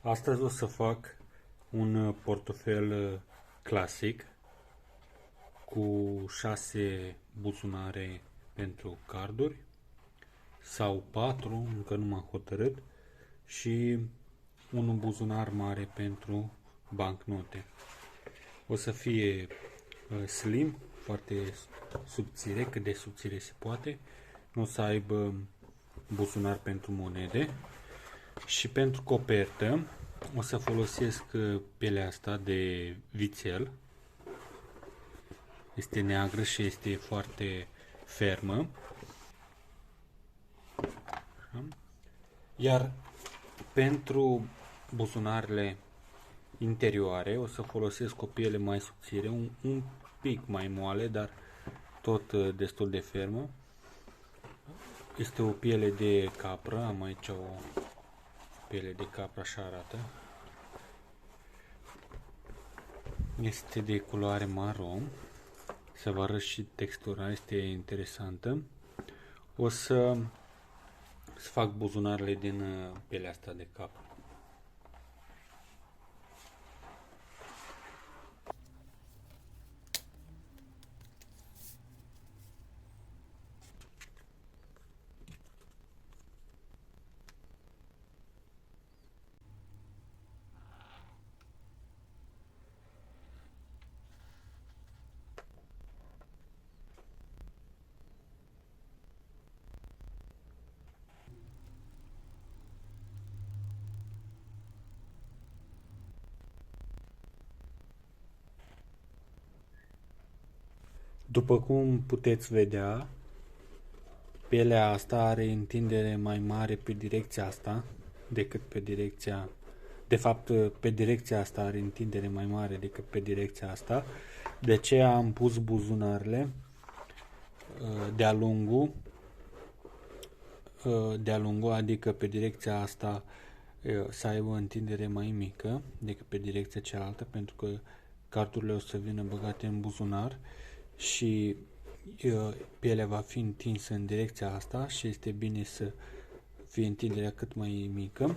Astăzi o să fac un portofel clasic cu 6 buzunare pentru carduri sau 4, încă nu m-am hotărât, și un buzunar mare pentru bancnote. O să fie slim, foarte subțire, cât de subțire se poate. Nu o să aibă buzunar pentru monede. Și pentru copertă o să folosesc pielea asta de vițel. Este neagră și este foarte fermă. Iar pentru buzunarele interioare o să folosesc o piele mai subțire, un pic mai moale, dar tot destul de fermă. Este o piele de capră, am aici o piele de capră, așa arată. Este de culoare maro. Să vă arăt și textura, este interesantă. O să fac buzunarele din pielea asta de capră. După cum puteți vedea, pielea asta are întindere mai mare pe direcția asta decât pe direcția... De fapt, pe direcția asta are întindere mai mare decât pe direcția asta. De aceea am pus buzunarele de-a lungul, adică pe direcția asta să aibă o întindere mai mică decât pe direcția cealaltă, pentru că cardurile o să vină băgate în buzunar și pielea va fi întinsă în direcția asta și este bine să fie întinderea cât mai mică.